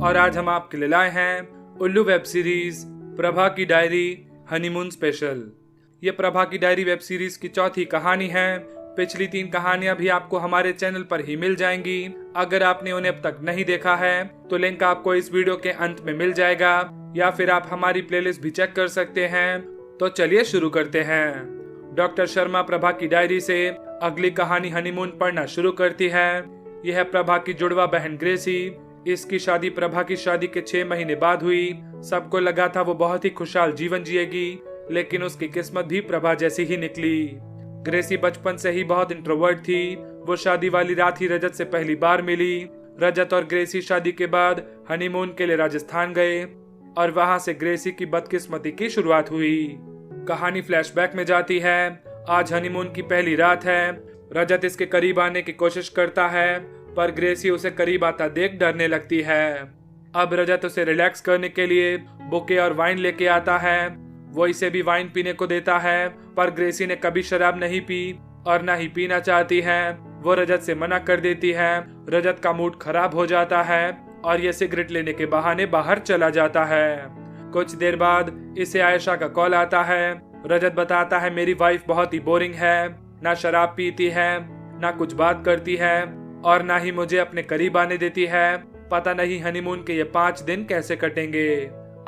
और आज हम आपके लिए लाए हैं उल्लू वेब सीरीज प्रभा की डायरी हनीमून स्पेशल। ये प्रभा की डायरी वेब सीरीज की चौथी कहानी है। पिछली 3 कहानियां भी आपको हमारे चैनल पर ही मिल जाएंगी। अगर आपने उन्हें अब तक नहीं देखा है तो लिंक आपको इस वीडियो के अंत में मिल जाएगा, या फिर आप हमारी प्लेलिस्ट भी चेक कर सकते हैं। तो चलिए शुरू करते हैं। डॉक्टर शर्मा प्रभा की डायरी से अगली कहानी हनीमून पढ़ना शुरू करती है। यह है प्रभा की जुड़वा बहन ग्रेसी। इसकी शादी प्रभा की शादी के 6 महीने बाद हुई। सबको लगा था वो बहुत ही खुशहाल जीवन जिएगी, लेकिन उसकी किस्मत भी प्रभा जैसी ही निकली। ग्रेसी बचपन से ही बहुत इंट्रोवर्ट थी। वो शादी वाली रात ही रजत से पहली बार मिली। रजत और ग्रेसी शादी के बाद हनीमून के लिए राजस्थान गए और वहां से ग्रेसी की बदकिस्मती की शुरुआत हुई। कहानी फ्लैशबैक में जाती है। आज हनीमून की पहली रात है। रजत इसके करीब आने की कोशिश करता है, पर ग्रेसी उसे करीब आता देख डरने लगती है। अब रजत उसे रिलैक्स करने के लिए बुके और वाइन लेके आता है। वो इसे भी वाइन पीने को देता है, पर ग्रेसी ने कभी शराब नहीं पी और ना ही पीना चाहती है। वो रजत से मना कर देती है। रजत का मूड खराब हो जाता है और ये सिगरेट लेने के बहाने बाहर चला जाता है। कुछ देर बाद इसे आयशा का कॉल आता है। रजत बताता है मेरी वाइफ बहुत ही बोरिंग है, ना शराब पीती है, ना कुछ बात करती है और ना ही मुझे अपने करीब आने देती है। पता नहीं हनीमून के ये 5 दिन कैसे कटेंगे।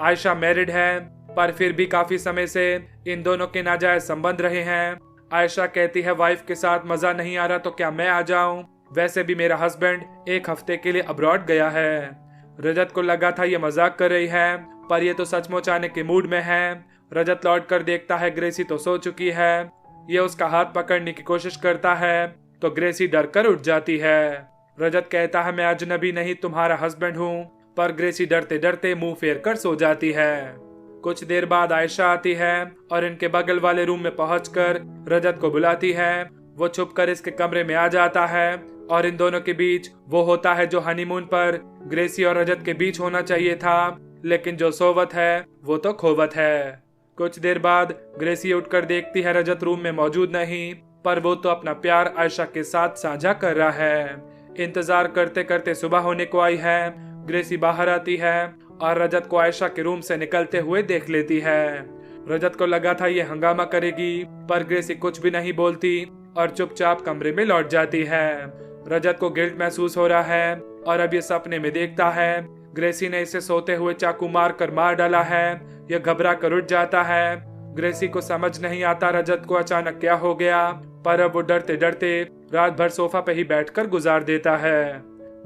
आयशा मैरिड है, पर फिर भी काफी समय से इन दोनों के नाजायज संबंध रहे हैं। आयशा कहती है वाइफ के साथ मजा नहीं आ रहा तो क्या मैं आ जाऊं? वैसे भी मेरा हस्बैंड 1 हफ्ते के लिए अब्रॉड गया है। रजत को लगा था ये मजाक कर रही है, पर ये तो सचमुच आने के मूड में है। रजत लौट कर देखता है ग्रेसी तो सो चुकी है। ये उसका हाथ पकड़ने की कोशिश करता है तो ग्रेसी डर कर उठ जाती है। रजत कहता है मैं अजनबी नहीं तुम्हारा हस्बैंड हूँ, पर ग्रेसी डरते डरते मुंह फेर कर सो जाती है। कुछ देर बाद आयशा आती है और इनके बगल वाले रूम में पहुंचकर रजत को बुलाती है। वो छुपकर इसके कमरे में आ जाता है और इन दोनों के बीच वो होता है जो हनीमून पर ग्रेसी और रजत के बीच होना चाहिए था, लेकिन जो सोवत है वो तो खोवत है। कुछ देर बाद ग्रेसी उठकर देखती है रजत रूम में मौजूद नहीं, पर वो तो अपना प्यार आयशा के साथ साझा कर रहा है। इंतजार करते करते सुबह होने को आई है। ग्रेसी बाहर आती है और रजत को आयशा के रूम से निकलते हुए देख लेती है। रजत को लगा था ये हंगामा करेगी, पर ग्रेसी कुछ भी नहीं बोलती और चुपचाप कमरे में लौट जाती है। रजत को गिल्ट महसूस हो रहा है और अब ये सपने में देखता है ग्रेसी ने इसे सोते हुए चाकू मार डाला है। यह घबरा कर उठ जाता है। ग्रेसी को समझ नहीं आता रजत को अचानक क्या हो गया, पर अब वो डरते डरते रात भर सोफा पे ही बैठकर गुजार देता है।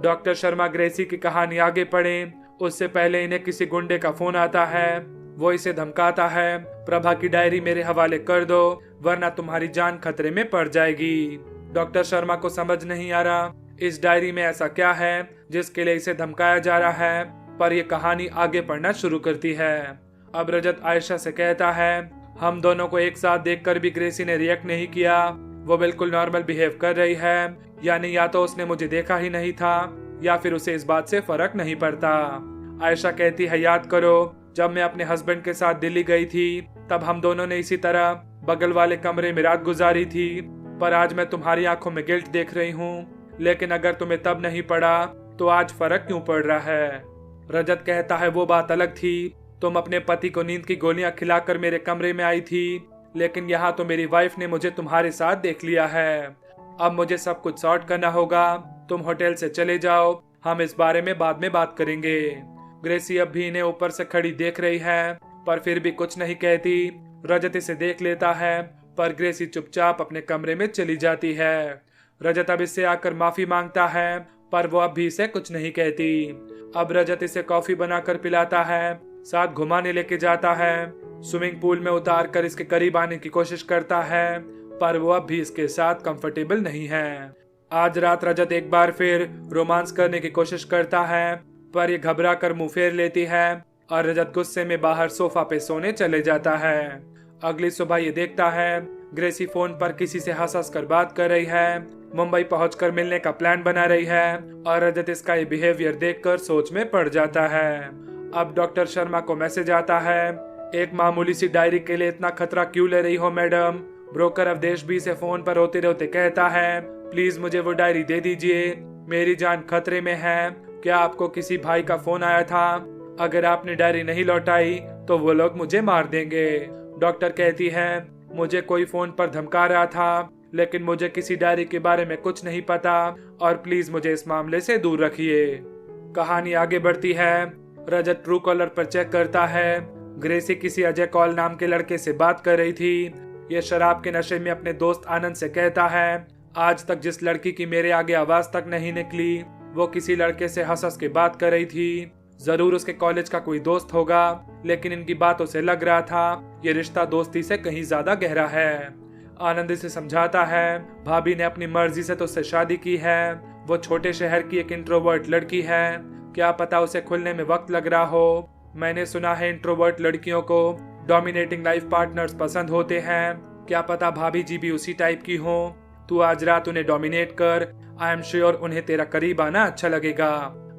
डॉक्टर शर्मा ग्रेसी की कहानी आगे पढ़े उससे पहले इन्हें किसी गुंडे का फोन आता है। वो इसे धमकाता है प्रभा की डायरी मेरे हवाले कर दो, वरना तुम्हारी जान खतरे में पड़ जाएगी। डॉक्टर शर्मा को समझ नहीं आ रहा इस डायरी में ऐसा क्या है जिसके लिए इसे धमकाया जा रहा है, पर यह कहानी आगे पढ़ना शुरू करती है। अब रजत आयशा से कहता है हम दोनों को एक साथ देखकर भी ग्रेसी ने रिएक्ट नहीं किया। वो बिल्कुल नॉर्मल बिहेव कर रही है, यानी या तो उसने मुझे देखा ही नहीं था या फिर उसे इस बात से फर्क नहीं पड़ता। आयशा कहती है याद करो जब मैं अपने हस्बैंड के साथ दिल्ली गई थी तब हम दोनों ने इसी तरह बगल वाले कमरे में रात गुजारी थी, पर आज मैं तुम्हारी आंखों में गिल्ट देख रही हूँ। लेकिन अगर तुम्हें तब नहीं पड़ा तो आज फर्क क्यों पड़ रहा है? रजत कहता है वो बात अलग थी, तुम अपने पति को नींद की गोलियां खिलाकर मेरे कमरे में आई थी, लेकिन यहाँ तो मेरी वाइफ ने मुझे तुम्हारे साथ देख लिया है। अब मुझे सब कुछ सॉर्ट करना होगा। तुम होटल से चले जाओ, हम इस बारे में बाद में बात करेंगे। ग्रेसी अब भी इन्हें ऊपर से खड़ी देख रही है, पर फिर भी कुछ नहीं कहती। रजत इसे देख लेता है, पर ग्रेसी चुपचाप अपने कमरे में चली जाती है। रजत अब इससे आकर माफी मांगता है, पर वो अब भी इसे कुछ नहीं कहती। अब रजत इसे कॉफी बनाकर पिलाता है, साथ घुमाने लेके जाता है, स्विमिंग पूल में उतार कर इसके करीब आने की कोशिश करता है, पर वो अब भी इसके साथ कंफर्टेबल नहीं है। आज रात रजत एक बार फिर रोमांस करने की कोशिश करता है, पर ये घबरा कर मुंह फेर लेती है और रजत गुस्से में बाहर सोफा पे सोने चले जाता है। अगली सुबह ये देखता है ग्रेसी फोन पर किसी से हंस हंस कर बात कर रही है, मुंबई पहुंचकर मिलने का प्लान बना रही है, और रजत इसका ये बिहेवियर देखकर सोच में पड़ जाता है। अब डॉक्टर शर्मा को मैसेज आता है एक मामूली सी डायरी के लिए इतना खतरा क्यों ले रही हो मैडम? ब्रोकर अवधेश भी से फोन पर रोते रोते कहता है प्लीज मुझे वो डायरी दे दीजिए, मेरी जान खतरे में है क्या आपको किसी भाई का फोन आया था? अगर आपने डायरी नहीं लौटाई तो वो लोग मुझे मार देंगे। डॉक्टर कहती है, मुझे कोई फोन पर धमका रहा था, लेकिन मुझे किसी डायरी के बारे में कुछ नहीं पता और प्लीज मुझे इस मामले से दूर रखिए। कहानी आगे बढ़ती है। रजत ट्रू कॉलर पर चेक करता है। ग्रेसी किसी अजय कौल नाम के लड़के से बात कर रही थी। ये शराब के नशे में अपने दोस्त आनंद से कहता है, आज तक जिस लड़की की मेरे आगे आवाज तक नहीं निकली वो किसी लड़के से हंस हंस के बात कर रही थी। जरूर उसके कॉलेज का कोई दोस्त होगा, लेकिन इनकी बातों से लग रहा था ये रिश्ता दोस्ती से कहीं ज्यादा गहरा है। आनंद से समझाता है, भाभी ने अपनी मर्जी से तो उससे शादी की है। वो छोटे शहर की एक इंट्रोवर्ट लड़की है, क्या पता उसे खुलने में वक्त लग रहा हो। मैंने सुना है इंट्रोवर्ट लड़कियों को डोमिनेटिंग लाइफ पार्टनर्स पसंद होते हैं, क्या पता भाभी जी भी उसी टाइप की हो। तू आज रात उन्हें डोमिनेट कर, आई एम श्योर उन्हें तेरा करीब आना अच्छा लगेगा।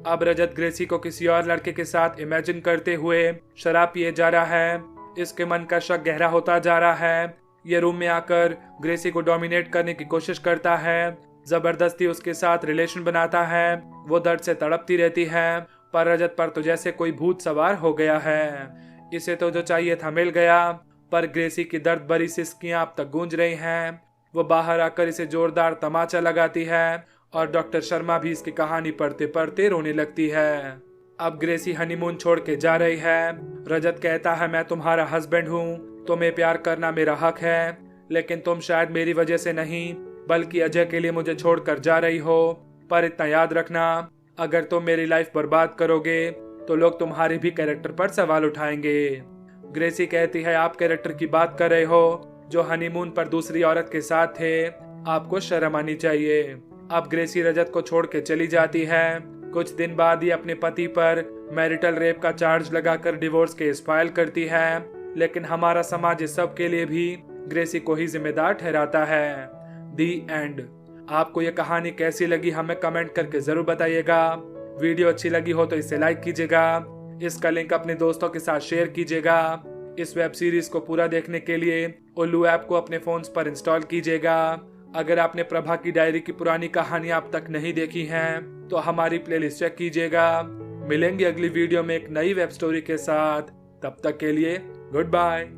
अब रजत ग्रेसी को किसी और लड़के के साथ इमेजिन करते हुए शराब पिए जा रहा है। इसके मन का शक गहरा होता जा रहा है। ये रूम में आकर ग्रेसी को डोमिनेट करने की कोशिश करता है, जबरदस्ती उसके साथ रिलेशन बनाता है। वो दर्द से तड़पती रहती है, पर रजत पर तो जैसे कोई भूत सवार हो गया है। इसे तो जो चाहिए था मिल गया, पर ग्रेसी की दर्द भरी सिसकियां अब तक गूंज रही हैं। वो बाहर आकर इसे जोरदार तमाचा लगाती है और डॉक्टर शर्मा भी इसकी कहानी पढ़ते पढ़ते रोने लगती है। अब ग्रेसी हनीमून छोड़ के जा रही है। रजत कहता है, मैं तुम्हारा हस्बैंड हूँ, तुम्हें प्यार करना मेरा हक है, लेकिन तुम शायद मेरी वजह से नहीं बल्कि अजय के लिए मुझे छोड़कर जा रही हो। पर इतना याद रखना, अगर तुम मेरी लाइफ बर्बाद करोगे तो लोग तुम्हारे भी कैरेक्टर पर सवाल उठाएंगे। ग्रेसी कहती है, आप कैरेक्टर की बात कर रहे हो जो हनीमून पर दूसरी औरत के साथ थे, आपको शर्म आनी चाहिए। अब ग्रेसी रजत को छोड़ के चली जाती है। कुछ दिन बाद ही अपने पति पर मैरिटल रेप का चार्ज लगाकर डिवोर्स केस फाइल करती है, लेकिन हमारा समाज इस सब के लिए भी ग्रेसी को ही जिम्मेदार ठहराता है। दी एंड। आपको ये कहानी कैसी लगी हमें कमेंट करके जरूर बताइएगा। वीडियो अच्छी लगी हो तो इसे लाइक कीजिएगा, इसका लिंक अपने दोस्तों के साथ शेयर कीजिएगा। इस वेब सीरीज को पूरा देखने के लिए उल्लू ऐप को अपने फोन्स पर इंस्टॉल कीजिएगा। अगर आपने प्रभा की डायरी की पुरानी कहानी अब तक नहीं देखी हैं, तो हमारी प्लेलिस्ट चेक कीजिएगा। मिलेंगे अगली वीडियो में एक नई वेब स्टोरी के साथ। तब तक के लिए गुड बाय।